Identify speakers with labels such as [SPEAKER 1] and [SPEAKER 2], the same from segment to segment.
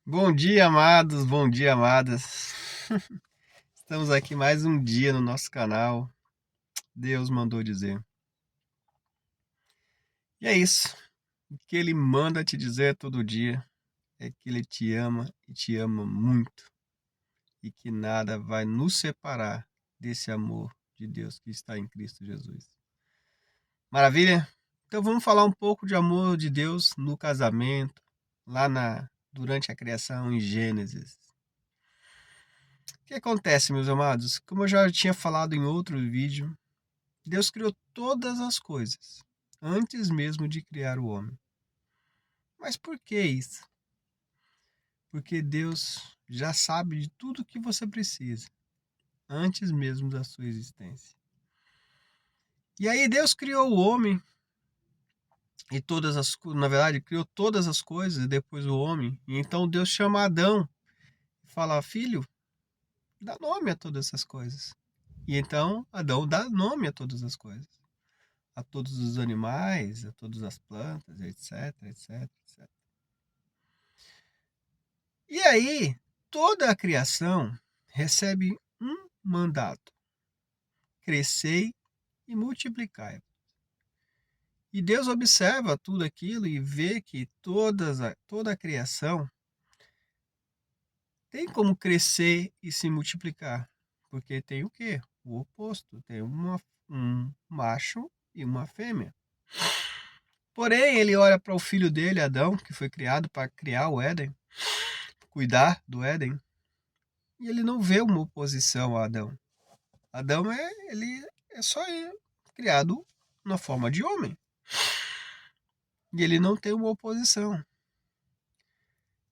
[SPEAKER 1] Bom dia, amados, bom dia, amadas. Estamos aqui mais um dia no nosso canal. Deus mandou dizer. E é isso. O que Ele manda te dizer todo dia é que Ele te ama e te ama muito. E que nada vai nos separar desse amor de Deus que está em Cristo Jesus. Maravilha? Então vamos falar um pouco de amor de Deus no casamento, durante a criação em Gênesis. O que acontece, meus amados? Como eu já tinha falado em outro vídeo, Deus criou todas as coisas antes mesmo de criar o homem. Mas por que isso? Porque Deus já sabe de tudo que você precisa antes mesmo da sua existência. E aí Deus criou o homem e na verdade, criou todas as coisas e depois o homem. E então Deus chama Adão e fala: "Filho, dá nome a todas essas coisas". E então Adão dá nome a todas as coisas. A todos os animais, a todas as plantas, etc, etc, etc. E aí, toda a criação recebe um mandato: crescei e multiplicai. E Deus observa tudo aquilo e vê que toda a criação tem como crescer e se multiplicar. Porque tem o quê? O oposto. Tem um macho e uma fêmea. Porém, ele olha para o filho dele, Adão, que foi criado para criar o Éden, cuidar do Éden, e ele não vê uma oposição a Adão. Adão ele é só criado na forma de homem. E ele não tem uma oposição.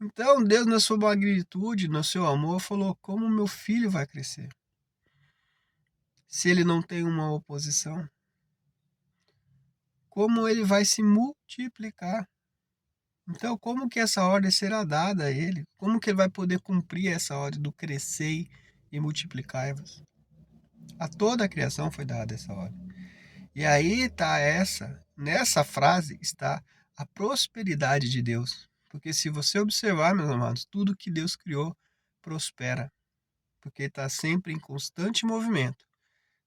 [SPEAKER 1] Então Deus, na sua magnitude, no seu amor, falou: como meu filho vai crescer? Se ele não tem uma oposição, como ele vai se multiplicar? Então, como que essa ordem será dada a ele? Como que ele vai poder cumprir essa ordem do crescer e multiplicar-vos? A toda a criação foi dada essa ordem. E aí está nessa frase está a prosperidade de Deus. Porque se você observar, meus amados, tudo que Deus criou prospera. Porque está sempre em constante movimento,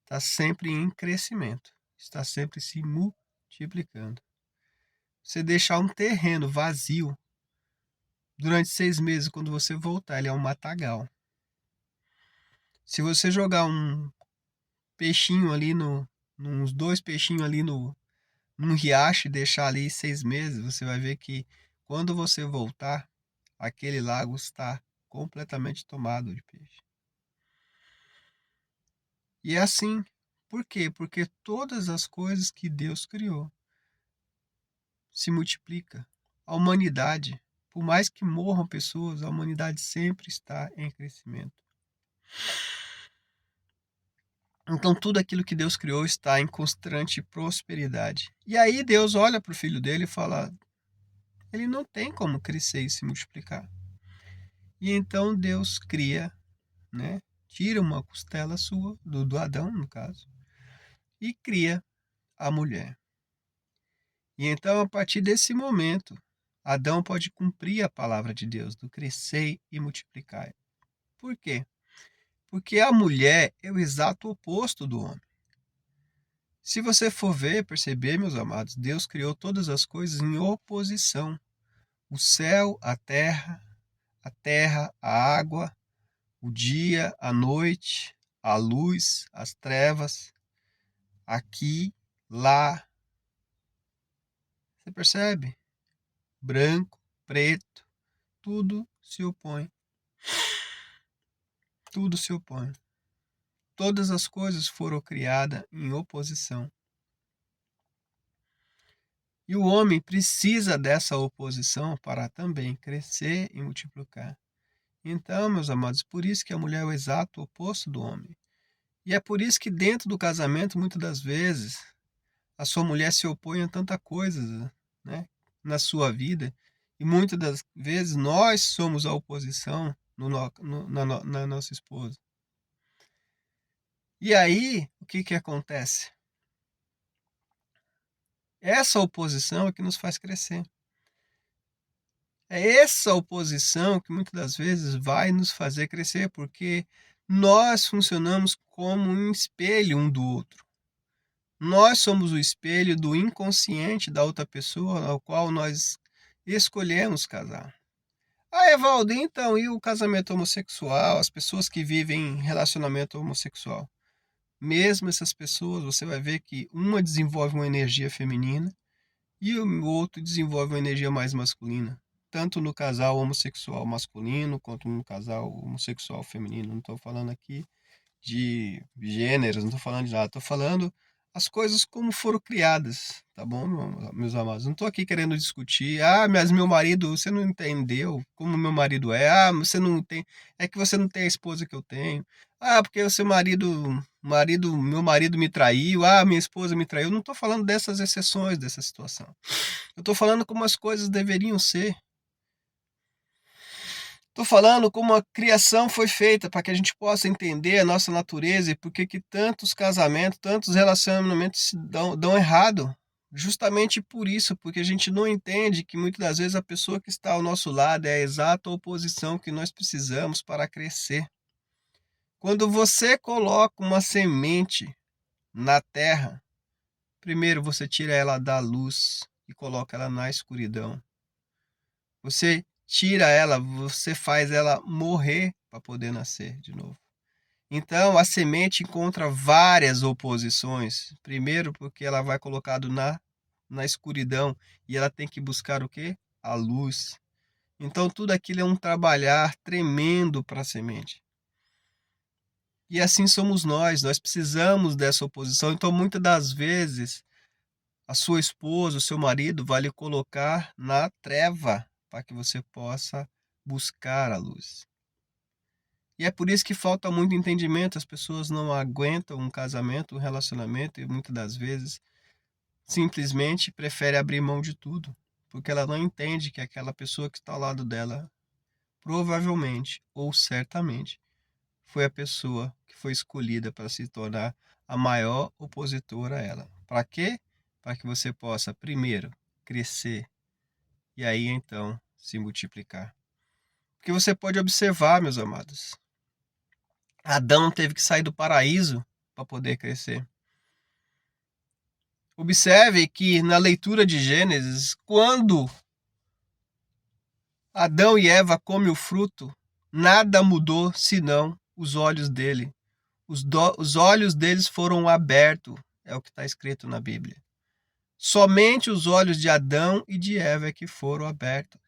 [SPEAKER 1] está sempre em crescimento, está sempre se multiplicando. Você deixar um terreno vazio durante 6 meses, quando você voltar, ele é um matagal. Se você jogar um peixinho ali uns 2 peixinhos ali num riacho e deixar ali 6 meses, você vai ver que quando você voltar, aquele lago está completamente tomado de peixe. E é assim. Por quê? Porque todas as coisas que Deus criou se multiplica. A humanidade, por mais que morram pessoas, a humanidade sempre está em crescimento. Então tudo aquilo que Deus criou está em constante prosperidade. E aí Deus olha para o filho dele e fala: ele não tem como crescer e se multiplicar. E então Deus cria, né? Tira uma costela sua, do Adão, no caso, e cria a mulher. E então, a partir desse momento, Adão pode cumprir a palavra de Deus, do crescer e multiplicar. Por quê? Porque a mulher é o exato oposto do homem. Se você for ver, perceber, meus amados, Deus criou todas as coisas em oposição. O céu, a terra, a água, o dia, a noite, a luz, as trevas, aqui, lá. Você percebe? Branco, preto, tudo se opõe. Tudo se opõe. Todas as coisas foram criadas em oposição. E o homem precisa dessa oposição para também crescer e multiplicar. Então, meus amados, por isso que a mulher é o exato oposto do homem. E é por isso que dentro do casamento, muitas das vezes, a sua mulher se opõe a tanta coisa, né, na sua vida. E muitas das vezes nós somos a oposição na nossa esposa. E aí, o que acontece? Essa oposição é que nos faz crescer. É essa oposição que muitas das vezes vai nos fazer crescer, porque nós funcionamos como um espelho um do outro. Nós somos o espelho do inconsciente da outra pessoa, ao qual nós escolhemos casar. Ah, Evaldo, então, e o casamento homossexual, as pessoas que vivem em relacionamento homossexual? Mesmo essas pessoas, você vai ver que uma desenvolve uma energia feminina e o outro desenvolve uma energia mais masculina. Tanto no casal homossexual masculino quanto no casal homossexual feminino. Não estou falando aqui de gêneros, não estou falando de nada, estou falando as coisas como foram criadas, tá bom, meus amados? Não estou aqui querendo discutir, mas meu marido, você não entendeu como meu marido é, você não tem, é que você não tem a esposa que eu tenho, porque o seu meu marido me traiu, minha esposa me traiu. Não estou falando dessas exceções dessa situação, eu estou falando como as coisas deveriam ser. Tô falando como a criação foi feita para que a gente possa entender a nossa natureza e por que tantos casamentos, tantos relacionamentos dão errado. Justamente por isso, porque a gente não entende que muitas das vezes a pessoa que está ao nosso lado é a exata oposição que nós precisamos para crescer. Quando você coloca uma semente na terra, primeiro você tira ela da luz e coloca ela na escuridão. Você tira ela, você faz ela morrer para poder nascer de novo. Então, a semente encontra várias oposições. Primeiro, porque ela vai colocado na escuridão e ela tem que buscar o quê? A luz. Então, tudo aquilo é um trabalhar tremendo para a semente. E assim somos nós precisamos dessa oposição. Então, muitas das vezes, a sua esposa, o seu marido vai lhe colocar na treva para que você possa buscar a luz. E é por isso que falta muito entendimento, as pessoas não aguentam um casamento, um relacionamento e muitas das vezes simplesmente prefere abrir mão de tudo, porque ela não entende que aquela pessoa que está ao lado dela provavelmente ou certamente foi a pessoa que foi escolhida para se tornar a maior opositora a ela. Para quê? Para que você possa primeiro crescer e aí então se multiplicar. Porque você pode observar, meus amados, Adão teve que sair do paraíso para poder crescer. Observe que na leitura de Gênesis, quando Adão e Eva comem o fruto, nada mudou senão os olhos dele. Os olhos deles foram abertos, é o que está escrito na Bíblia. Somente os olhos de Adão e de Eva é que foram abertos.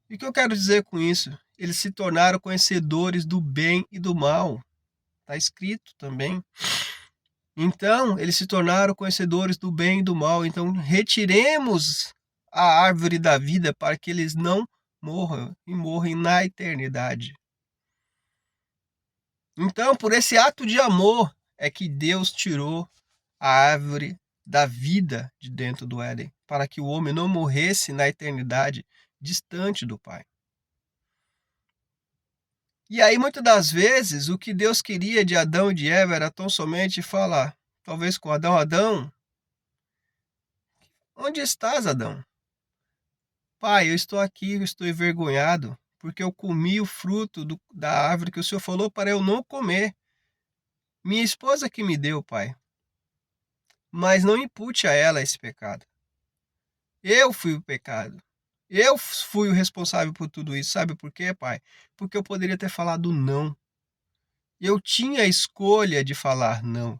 [SPEAKER 1] E o que eu quero dizer com isso? Eles se tornaram conhecedores do bem e do mal. Está escrito também. Então, eles se tornaram conhecedores do bem e do mal. Então, retiremos a árvore da vida para que eles não morram e morrem na eternidade. Então, por esse ato de amor é que Deus tirou a árvore da vida de dentro do Éden, para que o homem não morresse na eternidade distante do Pai. E aí, muitas das vezes, o que Deus queria de Adão e de Eva era tão somente falar, talvez com Adão, Adão, onde estás, Adão? Pai, eu estou aqui, eu estou envergonhado, porque eu comi o fruto da árvore que o Senhor falou para eu não comer. Minha esposa que me deu, Pai. Mas não impute a ela esse pecado. Eu fui o pecado. Eu fui o responsável por tudo isso. Sabe por quê, Pai? Porque eu poderia ter falado não. Eu tinha a escolha de falar não.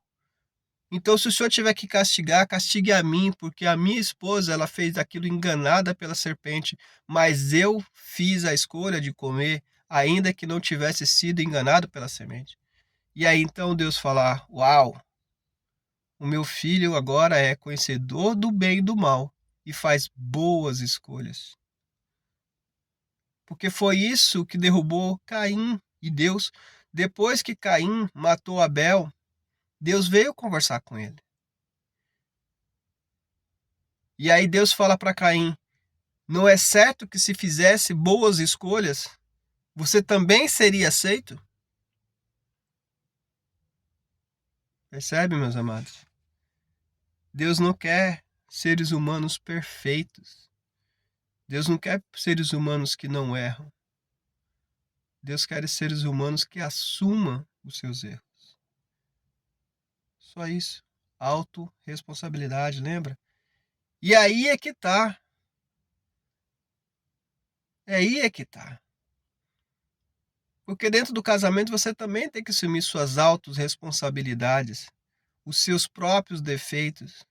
[SPEAKER 1] Então, se o Senhor tiver que castigar, castigue a mim, porque a minha esposa ela fez aquilo enganada pela serpente, mas eu fiz a escolha de comer, ainda que não tivesse sido enganado pela semente. E aí então Deus falar: Uau, o meu filho agora é conhecedor do bem e do mal e faz boas escolhas. Porque foi isso que derrubou Caim. E Deus, depois que Caim matou Abel, Deus veio conversar com ele. E aí Deus fala para Caim: não é certo que se fizesse boas escolhas, você também seria aceito? Percebe, meus amados? Deus não quer seres humanos perfeitos. Deus não quer seres humanos que não erram. Deus quer seres humanos que assumam os seus erros. Só isso. Autorresponsabilidade, lembra? E aí é que tá. Aí é que tá. Porque dentro do casamento você também tem que assumir suas autorresponsabilidades, os seus próprios defeitos,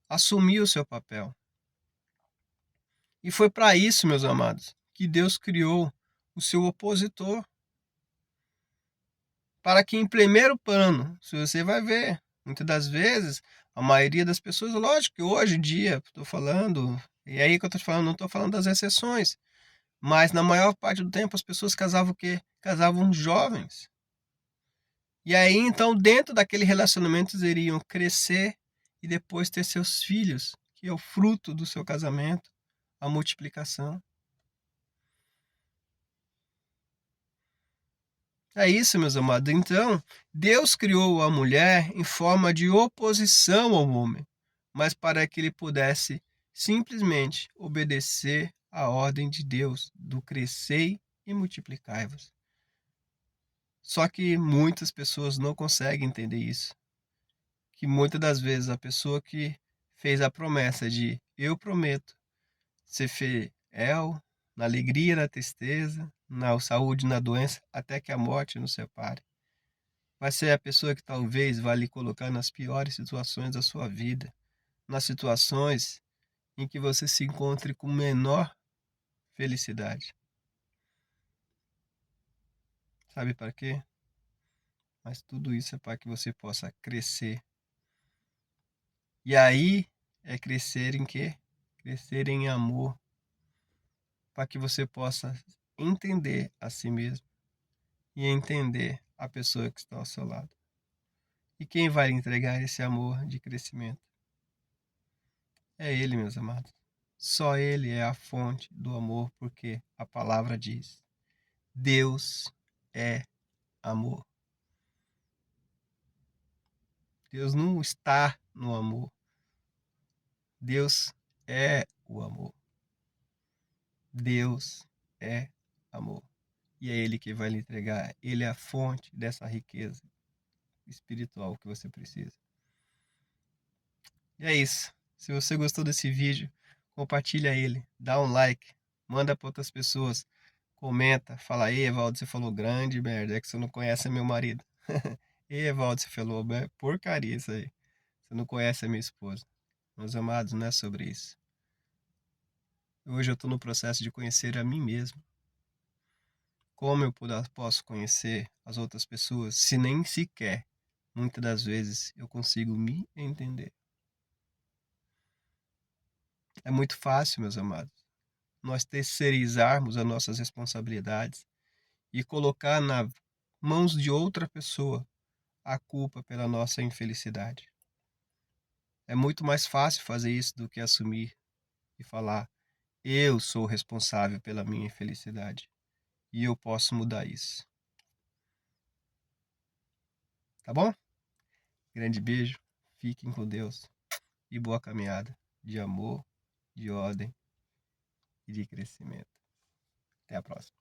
[SPEAKER 1] assumir o seu papel. E foi para isso, meus amados, que Deus criou o seu opositor. Para que em primeiro plano, se você vai ver, muitas das vezes, a maioria das pessoas, lógico que hoje em dia, estou falando, e aí que eu estou falando, não estou falando das exceções, mas na maior parte do tempo as pessoas casavam o quê? Casavam jovens. E aí, então, dentro daquele relacionamento, eles iriam crescer e depois ter seus filhos, que é o fruto do seu casamento, a multiplicação. É isso, meus amados. Então, Deus criou a mulher em forma de oposição ao homem, mas para que ele pudesse simplesmente obedecer à ordem de Deus, do crescei e multiplicai-vos. Só que muitas pessoas não conseguem entender isso. Que muitas das vezes a pessoa que fez a promessa de eu prometo ser fiel na alegria, na tristeza, na saúde, na doença, até que a morte nos separe. Vai ser a pessoa que talvez vai lhe colocar nas piores situações da sua vida, nas situações em que você se encontre com menor felicidade. Sabe para quê? Mas tudo isso é para que você possa crescer. E aí é crescer em quê? Crescer em amor, para que você possa entender a si mesmo e entender a pessoa que está ao seu lado. E quem vai lhe entregar esse amor de crescimento? É Ele, meus amados. Só Ele é a fonte do amor, porque a palavra diz: Deus é amor. Deus não está no amor. Deus é o amor. Deus é amor. E é Ele que vai lhe entregar. Ele é a fonte dessa riqueza espiritual que você precisa. E é isso. Se você gostou desse vídeo, compartilha ele, dá um like, manda para outras pessoas, comenta, fala: "Ei, Evaldo, você falou grande merda, é que você não conhece meu marido." "Ei, Evaldo, você falou porcaria isso aí. Você não conhece a minha esposa." Meus amados, não é sobre isso. Hoje eu estou no processo de conhecer a mim mesmo. Como eu posso conhecer as outras pessoas se nem sequer, muitas das vezes, eu consigo me entender? É muito fácil, meus amados, nós terceirizarmos as nossas responsabilidades e colocar nas mãos de outra pessoa a culpa pela nossa infelicidade. É muito mais fácil fazer isso do que assumir e falar: eu sou responsável pela minha infelicidade e eu posso mudar isso. Tá bom? Grande beijo, fiquem com Deus e boa caminhada de amor, de ordem e de crescimento. Até a próxima.